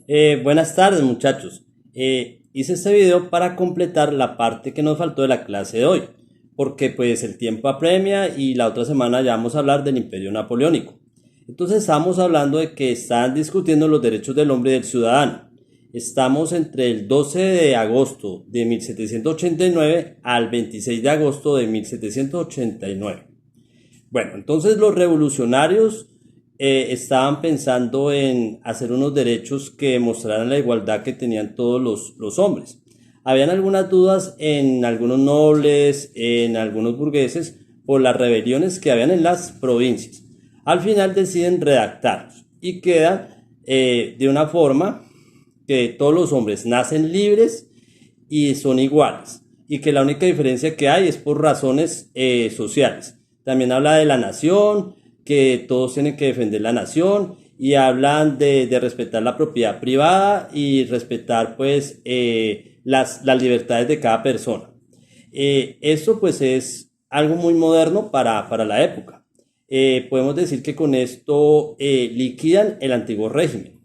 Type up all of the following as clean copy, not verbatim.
Buenas tardes, muchachos. Hice este video para completar la parte que nos faltó de la clase de hoy, porque pues el tiempo apremia y la otra semana ya vamos a hablar del Imperio Napoleónico. Entonces estamos hablando de que están discutiendo los derechos del hombre y del ciudadano. Estamos entre el 12 de agosto de 1789 al 26 de agosto de 1789. Bueno, entonces los revolucionarios estaban pensando en hacer unos derechos que mostraran la igualdad que tenían todos los hombres. Habían algunas dudas en algunos nobles, en algunos burgueses, por las rebeliones que habían en las provincias. Al final deciden redactarlos y quedan de una forma que todos los hombres nacen libres y son iguales, y que la única diferencia que hay es por razones sociales. También habla de la nación, que todos tienen que defender la nación, y hablan de respetar la propiedad privada y respetar pues las libertades de cada persona. Esto pues es algo muy moderno para la época. Podemos decir que con esto liquidan el antiguo régimen.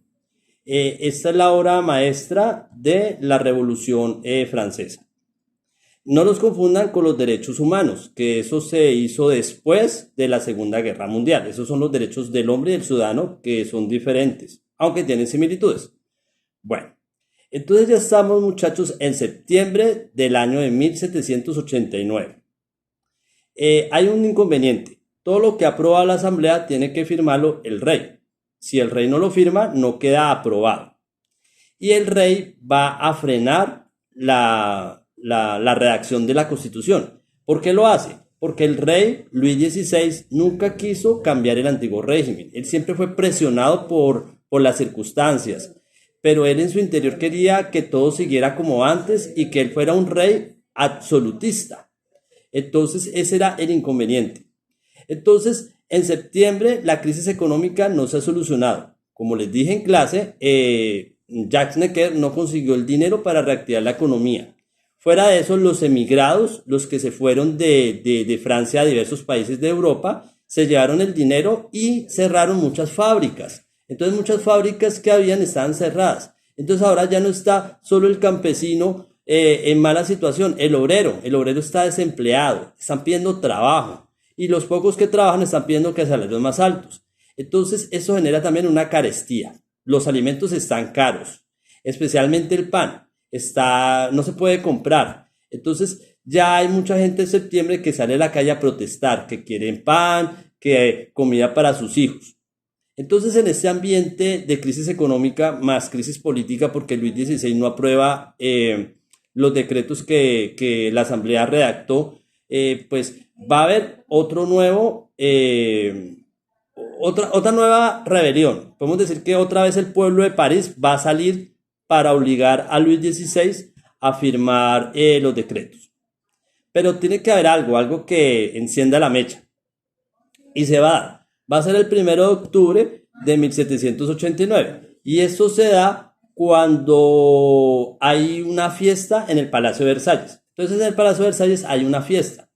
Esta es la obra maestra de la Revolución Francesa. No los confundan con los derechos humanos, que eso se hizo después de la Segunda Guerra Mundial. Esos son los derechos del hombre y del ciudadano, que son diferentes, aunque tienen similitudes. Bueno, entonces ya estamos, muchachos, en septiembre del año de 1789. Hay un inconveniente. Todo lo que aprueba la Asamblea tiene que firmarlo el rey. Si el rey no lo firma, no queda aprobado. Y el rey va a frenar la redacción de la Constitución. ¿Por qué lo hace? Porque el rey Luis XVI nunca quiso cambiar el antiguo régimen. Él siempre fue presionado por las circunstancias, pero él en su interior quería que todo siguiera como antes y que él fuera un rey absolutista. Entonces ese era el inconveniente. Entonces, en septiembre la crisis económica no se ha solucionado. Como les dije en clase, Jacques Necker no consiguió el dinero para reactivar la economía. Fuera de eso, los emigrados, los que se fueron de Francia a diversos países de Europa, se llevaron el dinero y cerraron muchas fábricas. Entonces muchas fábricas que habían estaban cerradas. Entonces ahora ya no está solo el campesino en mala situación, el obrero está desempleado, están pidiendo trabajo y los pocos que trabajan están pidiendo que salarios más altos. Entonces eso genera también una carestía. Los alimentos están caros, especialmente el pan. No se puede comprar. Entonces ya hay mucha gente en septiembre que sale a la calle a protestar, que quieren pan, que comida para sus hijos. Entonces en este ambiente de crisis económica más crisis política, porque Luis XVI no aprueba los decretos que la Asamblea redactó, pues va a haber otra nueva rebelión. Podemos decir que otra vez el pueblo de París va a salir para obligar a Luis XVI a firmar los decretos. Pero tiene que haber algo que encienda la mecha. Y se va a dar. Va a ser el 1 de octubre de 1789. Y esto se da cuando hay una fiesta en el Palacio de Versalles. Entonces en el Palacio de Versalles hay una fiesta.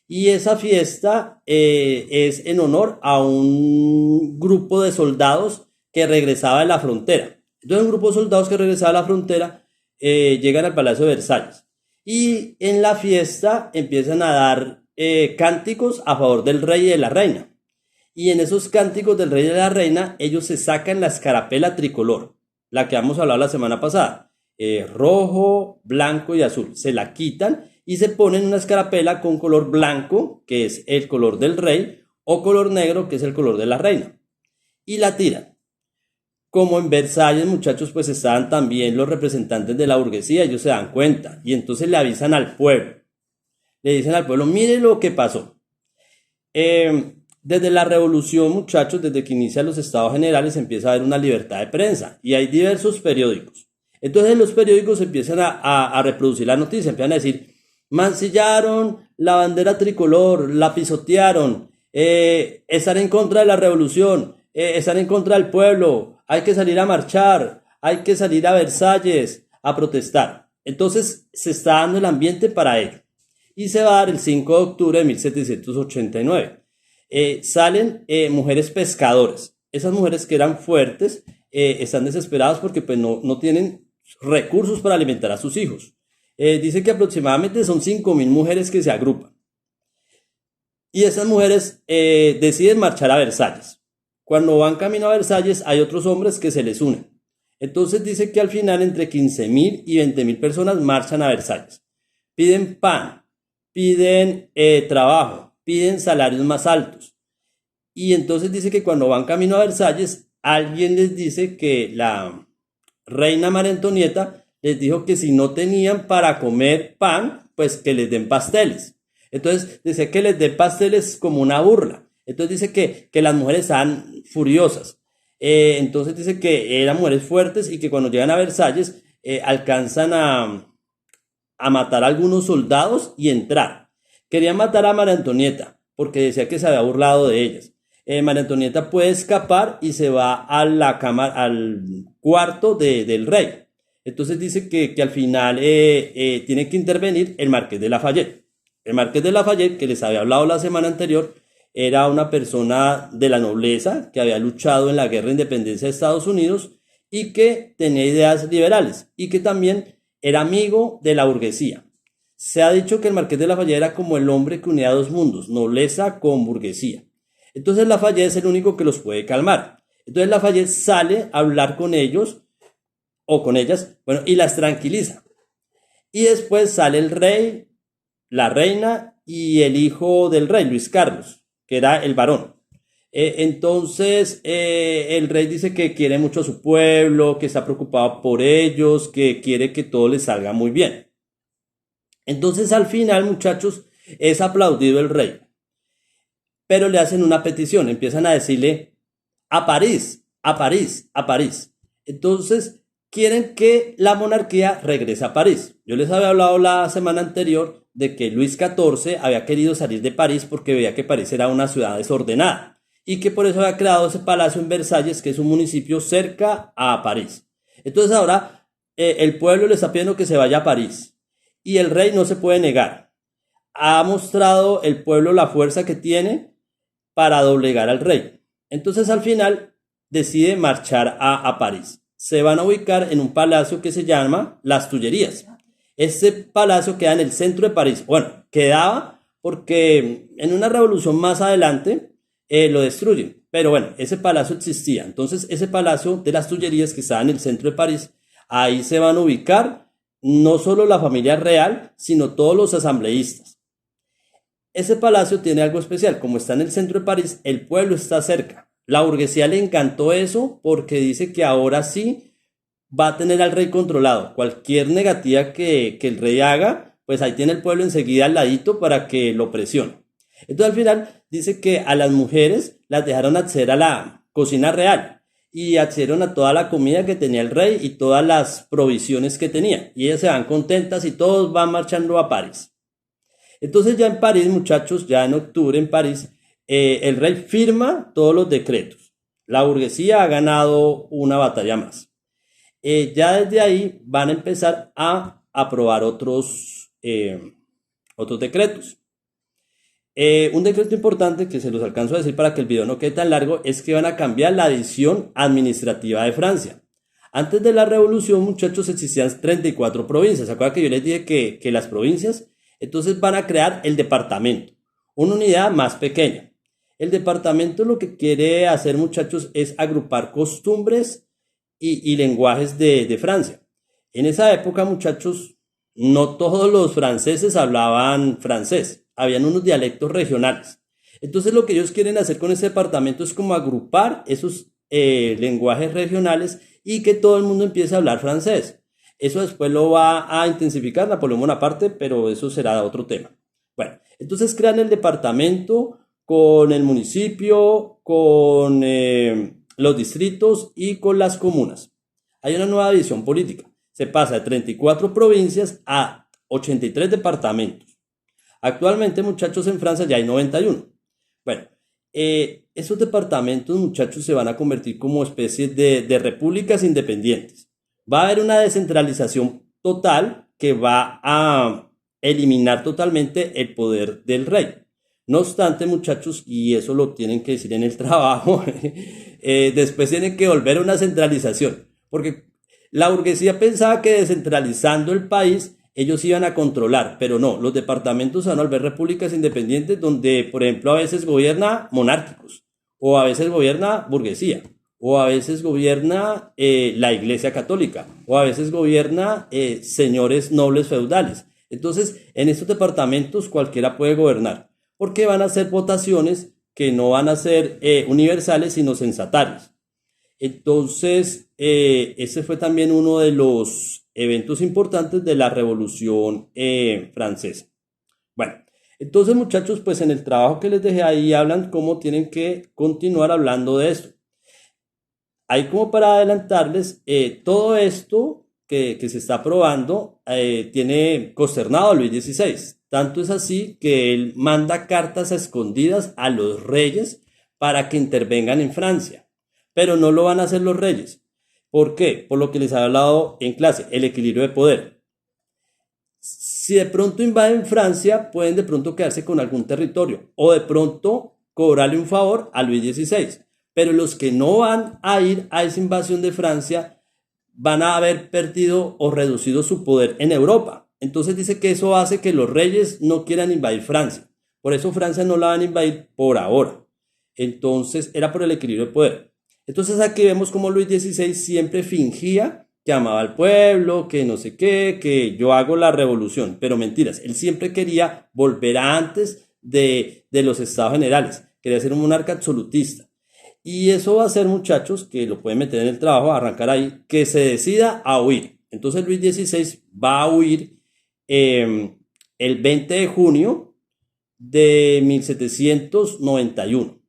Y esa fiesta es en honor a un grupo de soldados que regresaba de la frontera. Entonces un grupo de soldados que regresaba a la frontera llegan al Palacio de Versalles. Y en la fiesta empiezan a dar cánticos a favor del rey y de la reina. Y en esos cánticos del rey y de la reina, ellos se sacan la escarapela tricolor, la que hemos hablado la semana pasada. Rojo, blanco y azul. Se la quitan y se ponen una escarapela con color blanco, que es el color del rey, o color negro, que es el color de la reina. Y la tiran. Como en Versalles, muchachos, pues estaban también los representantes de la burguesía, ellos se dan cuenta y entonces le avisan al pueblo. Le dicen al pueblo, mire lo que pasó. Desde la revolución, muchachos, desde que inician los estados generales, empieza a haber una libertad de prensa y hay diversos periódicos. Entonces los periódicos empiezan a reproducir la noticia, empiezan a decir, mancillaron la bandera tricolor, la pisotearon, están en contra de la revolución, están en contra del pueblo, hay que salir a marchar, hay que salir a Versalles a protestar. Entonces se está dando el ambiente para ello. Y se va a dar el 5 de octubre de 1789. Salen mujeres pescadoras. Esas mujeres que eran fuertes están desesperados porque pues no tienen recursos para alimentar a sus hijos. Dice que aproximadamente son 5.000 mujeres que se agrupan. Y esas mujeres deciden marchar a Versalles. Cuando van camino a Versalles hay otros hombres que se les unen. Entonces dice que al final entre 15.000 y 20.000 personas marchan a Versalles. Piden pan, piden trabajo, piden salarios más altos. Y entonces dice que cuando van camino a Versalles, alguien les dice que la reina María Antonieta les dijo que si no tenían para comer pan, pues que les den pasteles. Entonces dice que les den pasteles como una burla. Entonces dice que las mujeres estaban furiosas. Entonces dice que eran mujeres fuertes y que cuando llegan a Versalles alcanzan a matar a algunos soldados y entrar. Querían matar a María Antonieta porque decía que se había burlado de ellas. María Antonieta puede escapar y se va a la cámara, al cuarto del rey. Entonces dice que al final tiene que intervenir el Marqués de Lafayette. El Marqués de Lafayette, que les había hablado la semana anterior, era una persona de la nobleza que había luchado en la guerra de independencia de Estados Unidos y que tenía ideas liberales y que también era amigo de la burguesía. Se ha dicho que el Marqués de Lafayette era como el hombre que unía dos mundos, nobleza con burguesía. Entonces Lafayette es el único que los puede calmar. Entonces Lafayette sale a hablar con ellos o con ellas, bueno, y las tranquiliza. Y después sale el rey, la reina y el hijo del rey, Luis Carlos, que era el varón. Entonces el rey dice que quiere mucho a su pueblo, que está preocupado por ellos, que quiere que todo les salga muy bien. Entonces al final, muchachos, es aplaudido el rey. Pero le hacen una petición, empiezan a decirle a París, a París, a París. Entonces quieren que la monarquía regrese a París. Yo les había hablado la semana anterior de que Luis XIV había querido salir de París porque veía que París era una ciudad desordenada y que por eso había creado ese palacio en Versalles, que es un municipio cerca a París. Entonces ahora el pueblo le está pidiendo que se vaya a París y el rey no se puede negar. Ha mostrado el pueblo la fuerza que tiene para doblegar al rey. Entonces al final decide marchar a París. Se van a ubicar en un palacio que se llama Las Tullerías. Este palacio queda en el centro de París. Bueno, quedaba porque en una revolución más adelante lo destruyen. Pero bueno, ese palacio existía. Entonces ese palacio de Las Tullerías que está en el centro de París, ahí se van a ubicar no solo la familia real, sino todos los asambleístas. Ese palacio tiene algo especial, como está en el centro de París, el pueblo está cerca. La burguesía le encantó eso porque dice que ahora sí va a tener al rey controlado. Cualquier negativa que el rey haga, pues ahí tiene el pueblo enseguida al ladito para que lo presione. Entonces al final dice que a las mujeres las dejaron acceder a la cocina real y accedieron a toda la comida que tenía el rey y todas las provisiones que tenía. Y ellas se van contentas y todos van marchando a París. Entonces ya en París, muchachos, ya en octubre en París, el rey firma todos los decretos. La burguesía ha ganado una batalla más. Ya desde ahí van a empezar a aprobar otros decretos. Un decreto importante que se los alcanzo a decir para que el video no quede tan largo es que van a cambiar la división administrativa de Francia. Antes de la revolución, muchachos, existían 34 provincias. ¿Se acuerdan que yo les dije que las provincias? Entonces van a crear el departamento, una unidad más pequeña. El departamento lo que quiere hacer, muchachos, es agrupar costumbres y lenguajes de Francia. En esa época, muchachos, no todos los franceses hablaban francés, habían unos dialectos regionales. Entonces lo que ellos quieren hacer con ese departamento es como agrupar esos lenguajes regionales y que todo el mundo empiece a hablar francés. Eso después lo va a intensificar Napoleón Bonaparte, pero eso será otro tema. Bueno, entonces crean el departamento con el municipio, con los distritos y con las comunas. Hay una nueva división política. Se pasa de 34 provincias a 83 departamentos. Actualmente, muchachos, en Francia ya hay 91. Bueno, esos departamentos, muchachos, se van a convertir como especies de repúblicas independientes. Va a haber una descentralización total que va a eliminar totalmente el poder del rey. No obstante, muchachos, y eso lo tienen que decir en el trabajo, después tienen que volver a una centralización, porque la burguesía pensaba que descentralizando el país ellos iban a controlar, pero no, los departamentos se van a volver repúblicas independientes donde, por ejemplo, a veces gobierna monárquicos, o a veces gobierna burguesía, o a veces gobierna la Iglesia Católica, o a veces gobierna señores nobles feudales. Entonces, en estos departamentos cualquiera puede gobernar, porque van a ser votaciones que no van a ser universales, sino censatarias. Entonces, ese fue también uno de los eventos importantes de la Revolución Francesa. Bueno, entonces muchachos, pues en el trabajo que les dejé ahí hablan cómo tienen que continuar hablando de esto. Ahí como para adelantarles, todo esto que se está probando tiene consternado a Luis XVI. Tanto es así que él manda cartas a escondidas a los reyes para que intervengan en Francia. Pero no lo van a hacer los reyes. ¿Por qué? Por lo que les he hablado en clase, el equilibrio de poder. Si de pronto invaden Francia, pueden de pronto quedarse con algún territorio o de pronto cobrarle un favor a Luis XVI. Pero los que no van a ir a esa invasión de Francia van a haber perdido o reducido su poder en Europa. Entonces dice que eso hace que los reyes no quieran invadir Francia. Por eso Francia no la van a invadir por ahora. Entonces era por el equilibrio de poder. Entonces aquí vemos como Luis XVI siempre fingía que amaba al pueblo, que no sé qué, que yo hago la revolución, pero mentiras, él siempre quería volver a antes de los estados generales, quería ser un monarca absolutista. Y eso va a ser, muchachos, que lo pueden meter en el trabajo, arrancar ahí, que se decida a huir. Entonces Luis XVI va a huir el 20 de junio de 1791.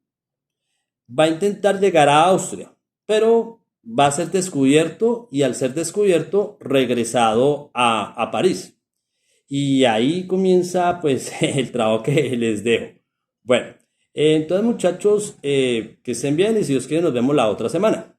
Va a intentar llegar a Austria, pero va a ser descubierto y al ser descubierto regresado a París. Y ahí comienza pues el trabajo que les dejo. Bueno, entonces muchachos, que estén bien y si Dios quiere nos vemos la otra semana.